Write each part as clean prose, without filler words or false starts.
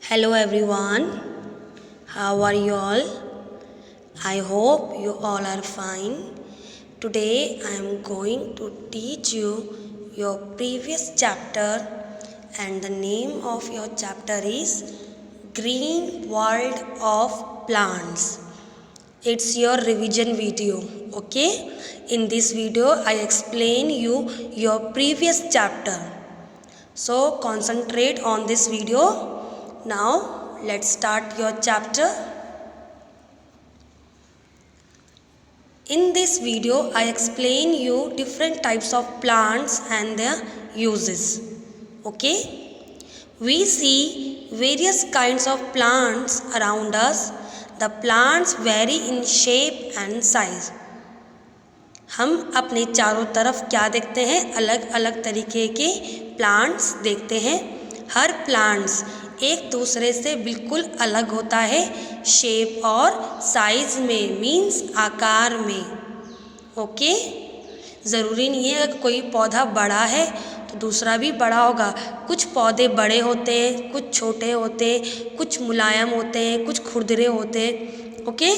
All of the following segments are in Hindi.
Hello everyone, how are you all? I hope you all are fine. Today I am going to teach you your previous chapter, and the name of your chapter is Green World of Plants. It's your revision video, okay? In this video I explain you your previous chapter. So concentrate on this video. Now let's start your chapter. In this video I explain you different types of plants and their uses. Okay? We see various kinds of plants around us. The plants vary in shape and size. हम अपने चारों तरफ क्या देखते हैं? अलग अलग तरीके के प्लांट्स देखते हैं. हर प्लांट्स एक दूसरे से बिल्कुल अलग होता है शेप और साइज में, मीन्स आकार में. ओके, ज़रूरी नहीं है अगर कोई पौधा बड़ा है तो दूसरा भी बड़ा होगा. कुछ पौधे बड़े होते हैं, कुछ छोटे होते हैं, कुछ मुलायम होते हैं, कुछ खुरदरे होते हैं. Okay,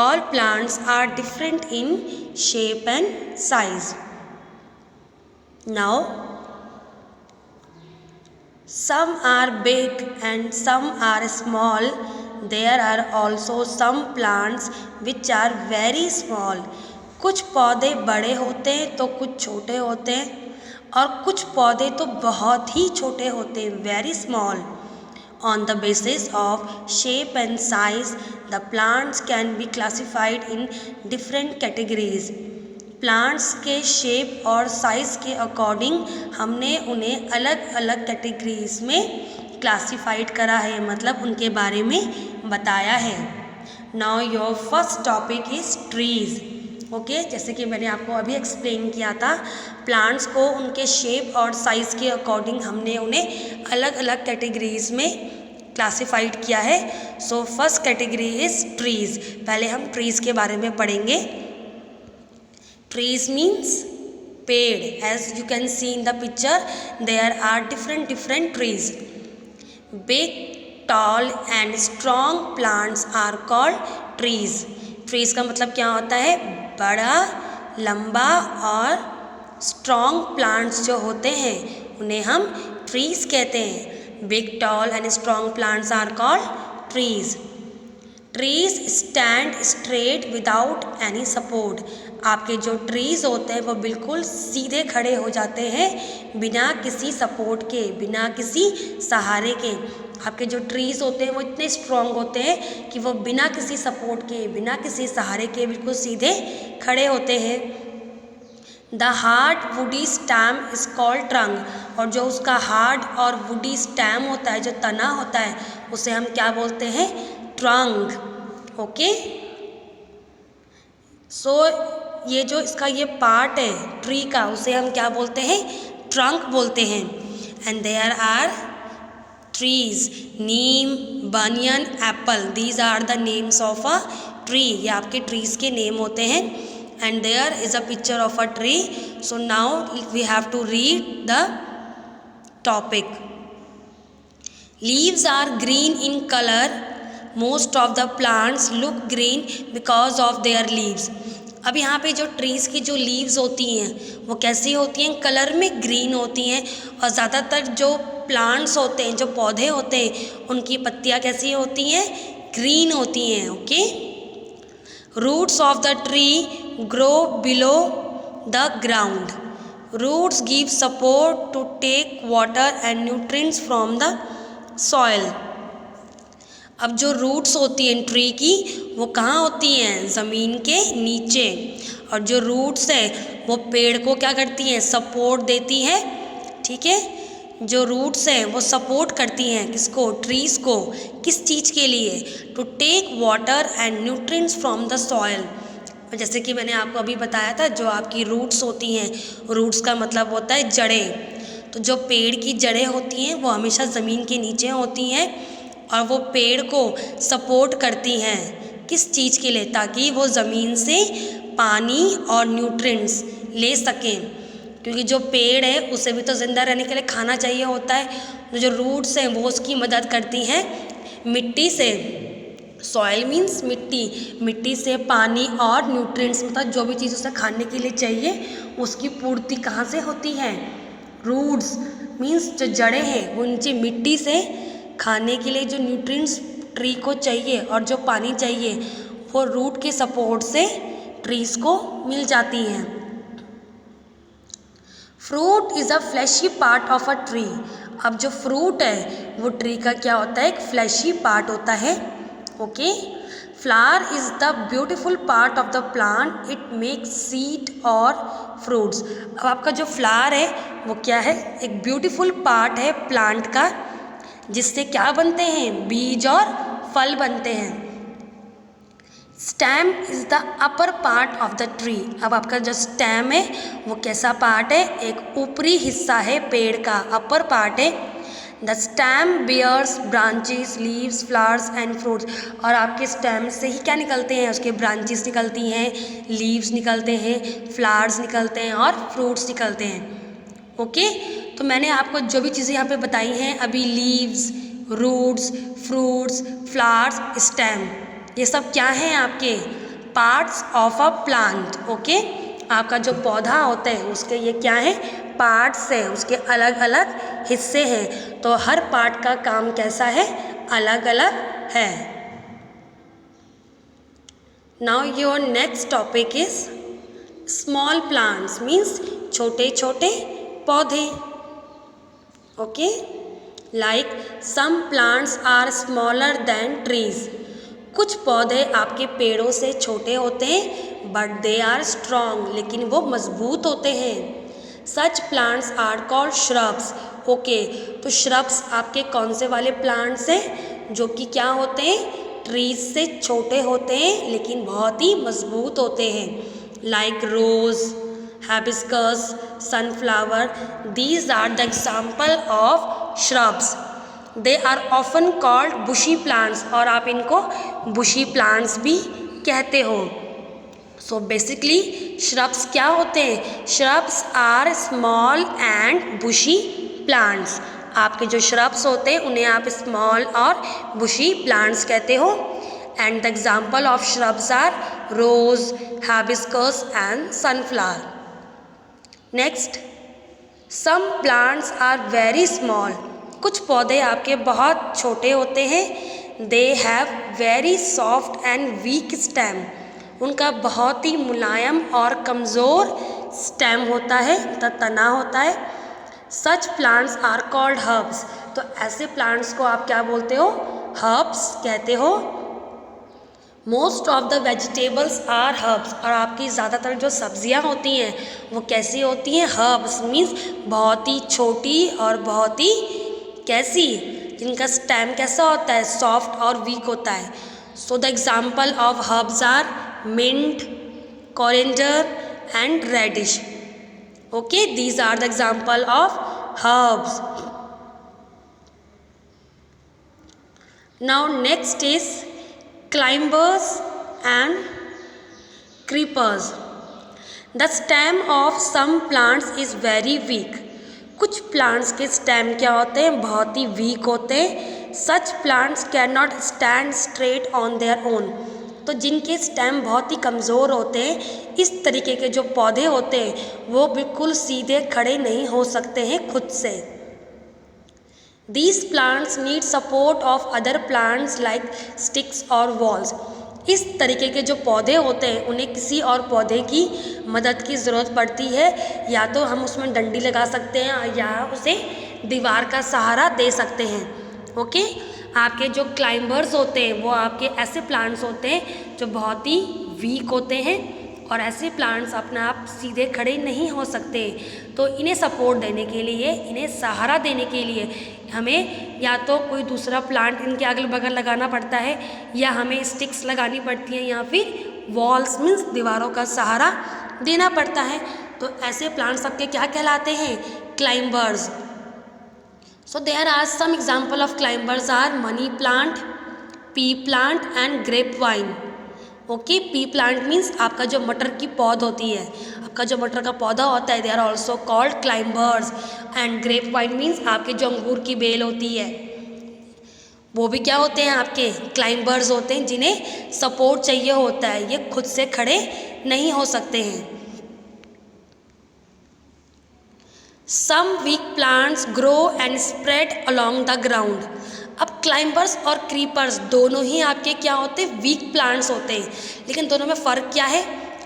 all plants are different in shape and size. Now some are big and some are small. There are also some plants which are very small. कुछ पौधे बड़े होते हैं तो कुछ छोटे होते हैं, और कुछ पौधे तो बहुत ही छोटे होते हैं, very small. On the basis of shape and size, the plants can be classified in different categories. Plants के शेप और साइज़ के अकॉर्डिंग हमने उन्हें अलग अलग कैटेगरीज में क्लासिफाइड करा है, मतलब उनके बारे में बताया है. Now your first topic is trees. Okay, जैसे कि मैंने आपको अभी एक्सप्लेन किया था, प्लांट्स को उनके शेप और साइज़ के अकॉर्डिंग हमने उन्हें अलग अलग कैटेगरीज में क्लासिफाइड किया है. So first category is trees. पहले हम ट्रीज़ के बारे में पढ़ेंगे. ट्रीज़ मीन्स पेड़. As you can see in the picture, there are different trees. Big, tall and strong plants are called trees. Trees का मतलब क्या होता है? बड़ा, लंबा और स्ट्रॉन्ग प्लांट्स जो होते हैं उन्हें हम ट्रीज़ कहते हैं. Big, tall and strong plants are called trees. Trees stand straight without any support. आपके जो ट्रीज़ होते हैं वो बिल्कुल सीधे खड़े हो जाते हैं बिना किसी सपोर्ट के, बिना किसी सहारे के. आपके जो ट्रीज़ होते हैं वो इतने स्ट्रॉन्ग होते हैं कि वो बिना किसी सपोर्ट के, बिना किसी सहारे के बिल्कुल सीधे खड़े होते हैं. The hard woody stem is called trunk. और जो उसका हार्ड और वुडी स्टैम होता है, जो तना होता है, उसे हम क्या बोलते हैं? ट्रंक. ओके, सो ये जो इसका ये पार्ट है ट्री का, उसे हम क्या बोलते हैं? ट्रंक बोलते हैं. And there are trees, neem, banyan, apple. These are the names of a tree. ये आपके ट्रीज के नेम होते हैं. And there is a picture of a tree. So now we have to read the topic. Leaves are green in color. Most of the plants look green because of their leaves. अब यहाँ पे जो ट्रीज़ की जो लीव्स होती हैं वो कैसी होती हैं? कलर में ग्रीन होती हैं. और ज़्यादातर जो प्लांट्स होते हैं, जो पौधे होते हैं, उनकी पत्तियाँ कैसी होती हैं? ग्रीन होती हैं. Okay. Roots of the tree grow below the ground. Roots give support to take water and nutrients from the soil. अब जो रूट्स होती हैं ट्री की वो कहाँ होती हैं? ज़मीन के नीचे. और जो रूट्स हैं वो पेड़ को क्या करती हैं? सपोर्ट देती हैं. ठीक है, जो रूट्स हैं वो सपोर्ट करती हैं किसको? ट्रीज़ को. किस चीज़ के लिए? To take water and nutrients from the soil. जैसे कि मैंने आपको अभी बताया था, जो आपकी रूट्स होती हैं, रूट्स का मतलब होता है जड़ें. तो जो पेड़ की जड़ें होती हैं वो हमेशा ज़मीन के नीचे होती हैं, और वो पेड़ को सपोर्ट करती हैं. किस चीज़ के लिए? ताकि वो ज़मीन से पानी और न्यूट्रिएंट्स ले सकें. क्योंकि जो पेड़ है उसे भी तो ज़िंदा रहने के लिए खाना चाहिए होता है. जो रूट्स हैं वो उसकी मदद करती हैं मिट्टी से, सॉइल मीन्स मिट्टी, मिट्टी से पानी और न्यूट्रिएंट्स मतलब जो भी चीज़ उसे खाने के लिए चाहिए उसकी पूर्ति कहाँ से होती है? रूट्स मीन्स जो जड़ें हैं वो नीचे मिट्टी से खाने के लिए जो न्यूट्रिएंट्स ट्री को चाहिए और जो पानी चाहिए वो रूट के सपोर्ट से ट्रीज को मिल जाती हैं। Fruit is a fleshy part of a tree. अब जो फ्रूट है वो ट्री का क्या होता है? एक फ्लैशी पार्ट होता है। Okay, flower is the beautiful part of the plant, it makes seed और फ्रूट्स। अब आपका जो फ्लावर है वो क्या है? एक ब्यूटीफुल पार्ट है प्लांट का, जिससे क्या बनते हैं? बीज और फल बनते हैं। Stem is the upper part of the tree. अब आपका जो स्टेम है वो कैसा पार्ट है? एक ऊपरी हिस्सा है पेड़ का, अपर पार्ट है। The stem bears branches, leaves, flowers and fruits. और आपके स्टेम से ही क्या निकलते हैं? उसके ब्रांचेस निकलती हैं, लीव्स निकलते हैं, फ्लावर्स निकलते हैं और फ्रूट्स निकलते हैं। ओके, तो मैंने आपको जो भी चीज़ें यहाँ पे बताई हैं अभी, leaves, roots, fruits, flowers, stem, ये सब क्या हैं? आपके parts of a plant. Okay, आपका जो पौधा होता है उसके ये क्या है? पार्ट्स हैं, उसके अलग अलग हिस्से हैं। तो हर पार्ट का काम कैसा है? अलग अलग है। Now your next topic is small plants means छोटे छोटे पौधे। Okay, like some plants are smaller than trees. कुछ पौधे आपके पेड़ों से छोटे होते हैं बट दे आर स्ट्रॉन्ग, लेकिन वो मजबूत होते हैं। Such plants are called shrubs. Okay, तो श्रब्स आपके कौन से वाले प्लांट्स हैं? जो कि क्या होते हैं? ट्रीज से छोटे होते हैं लेकिन बहुत ही मजबूत होते हैं। Like rose, hibiscus, sunflower, these are the example of shrubs. They are often called bushy plants, और आप इनको बुशी प्लांट्स भी कहते हो। सो बेसिकली श्रब्स क्या होते हैं? Shrubs are small and bushy plants. आपके जो श्रब्स होते हैं उन्हें आप स्मॉल और बुशी प्लांट्स कहते हो। And the example of shrubs are rose, hibiscus and sunflower. Next, some plants are very small. कुछ पौधे आपके बहुत छोटे होते हैं। They have very soft and weak stem. उनका बहुत ही मुलायम और कमज़ोर स्टेम होता है तथा तना होता है। Such plants are called herbs. तो ऐसे प्लांट्स को आप क्या बोलते हो? हर्ब्स कहते हो। Most of the vegetables are herbs. और आपकी ज़्यादातर जो सब्जियां होती हैं वो कैसी होती हैं? हर्ब्स मीन्स बहुत ही छोटी और बहुत ही कैसी, जिनका स्टेम कैसा होता है? सॉफ्ट और वीक होता है। So the example of herbs are mint, coriander and radish. Okay, these are the example of herbs. Now next is climbers and creepers. The stem of some plants is very weak. कुछ प्लांट्स के स्टेम क्या होते हैं? बहुत ही वीक होते हैं। Such plants can not stand straight on their own. तो जिनके स्टेम बहुत ही कमज़ोर होते हैं, इस तरीके के जो पौधे होते हैं वो बिल्कुल सीधे खड़े नहीं हो सकते हैं खुद से। These plants need support of other plants like sticks or walls. इस तरीके के जो पौधे होते हैं उन्हें किसी और पौधे की मदद की ज़रूरत पड़ती है। या तो हम उसमें डंडी लगा सकते हैं या उसे दीवार का सहारा दे सकते हैं। ओके, आपके जो क्लाइंबर्स होते हैं वो आपके ऐसे प्लांट्स होते हैं जो बहुत ही वीक होते हैं और ऐसे प्लांट्स अपने आप सीधे खड़े नहीं हो सकते। तो इन्हें सपोर्ट देने के लिए, इन्हें सहारा देने के लिए हमें या तो कोई दूसरा प्लांट इनके अगल बगल लगाना पड़ता है या हमें स्टिक्स लगानी पड़ती हैं या फिर वॉल्स मीन्स दीवारों का सहारा देना पड़ता है। तो ऐसे प्लांट्स सबके क्या कहलाते हैं? Climbers. So there are some example of climbers are money plant, pea plant and grape vine. Okay, pea plant means आपका जो मटर की पौध होती है, आपका जो मटर का पौधा होता है, they are also called climbers. And grape vine means आपके जो अंगूर की बेल होती है वो भी क्या होते हैं आपके क्लाइंबर्स होते हैं, जिन्हें सपोर्ट चाहिए होता है, ये खुद से खड़े नहीं हो सकते हैं। Some weak plants grow and spread along the ground. अब क्लाइंबर्स और क्रीपर्स दोनों ही आपके क्या होते हैं, वीक प्लांट्स होते हैं, लेकिन दोनों में फ़र्क क्या है?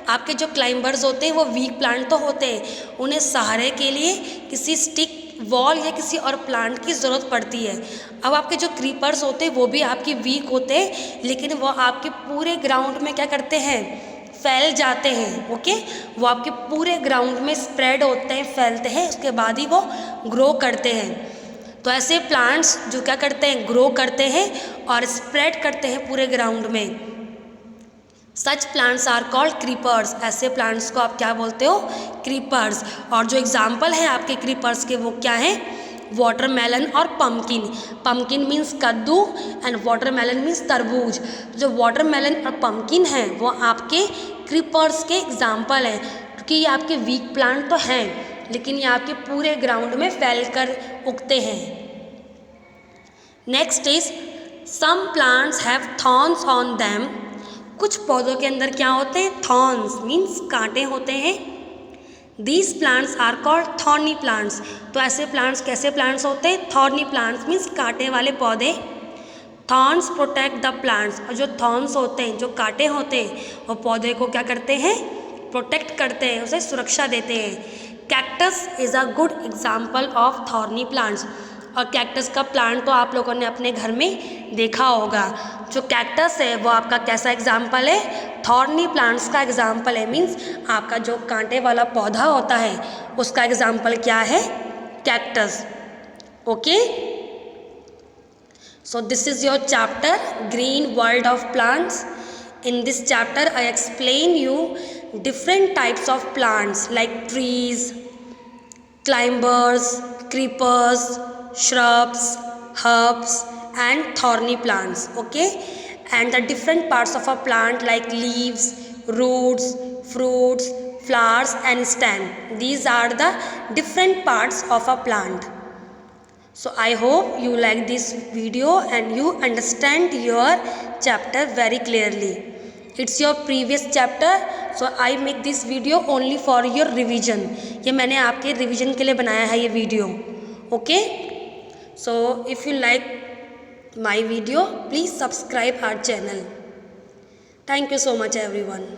आपके जो क्लाइंबर्स होते हैं वो वीक प्लांट तो होते हैं, उन्हें सहारे के लिए किसी स्टिक, वॉल या किसी और प्लांट की ज़रूरत पड़ती है। अब आपके जो क्रीपर्स होते हैं वो भी आपके वीक होते हैं, लेकिन वो आपके पूरे ग्राउंड में क्या करते हैं, फैल जाते हैं। ओके, वो आपके पूरे ग्राउंड में स्प्रेड होते हैं, फैलते हैं, उसके बाद ही वो ग्रो करते हैं। तो ऐसे प्लांट्स जो क्या करते हैं, ग्रो करते हैं और स्प्रेड करते हैं पूरे ग्राउंड में, such plants are called creepers. ऐसे प्लांट्स को आप क्या बोलते हो, क्रीपर्स। और जो एग्जाम्पल है आपके क्रीपर्स के वो क्या हैं, वाटरमेलन और पम्पकिन। पम्पकिन मीन्स कद्दू एंड वाटरमेलन मीन्स तरबूज। जो वाटरमेलन और पम्पकिन हैं वो आपके क्रीपर्स के एग्जाम्पल हैं, क्योंकि ये आपके वीक प्लांट तो हैं, लेकिन ये आपके पूरे ग्राउंड में फैल कर उगते हैं। Next is some plants have thorns on them. कुछ पौधों के अंदर क्या होते हैं, थॉर्न्स मीन्स कांटे होते हैं। These plants are called thorny plants. तो ऐसे प्लांट्स कैसे प्लांट्स होते हैं, थॉर्नी प्लांट्स मीन्स कांटे वाले पौधे। Thorns protect the plants. और जो थॉर्न्स होते हैं, जो कांटे होते हैं, वो पौधे को क्या करते हैं, प्रोटेक्ट करते हैं, उसे सुरक्षा देते हैं। Cactus is a good example of thorny plants. और कैक्टस का प्लांट तो आप लोगों ने अपने घर में देखा होगा। जो कैक्टस है वो आपका कैसा एग्जाम्पल है, थॉर्नी प्लांट्स का एग्जाम्पल है। मीन्स आपका जो कांटे वाला पौधा होता है उसका एग्जाम्पल क्या है, cactus. Okay, so this is your chapter green world of plants. In this chapter I explain you different types of plants like trees, climbers, creepers, shrubs, herbs and thorny plants. Okay, and the different parts of a plant like leaves, roots, fruits, flowers and stem. These are the different parts of a plant. So I hope you like this video and you understand your chapter very clearly. It's your previous chapter, so I make this video only for your revision. ये मैंने आपके रिवीजन के लिए बनाया है ये video. Okay, so if you like my video, please subscribe our channel. Thank you so much everyone.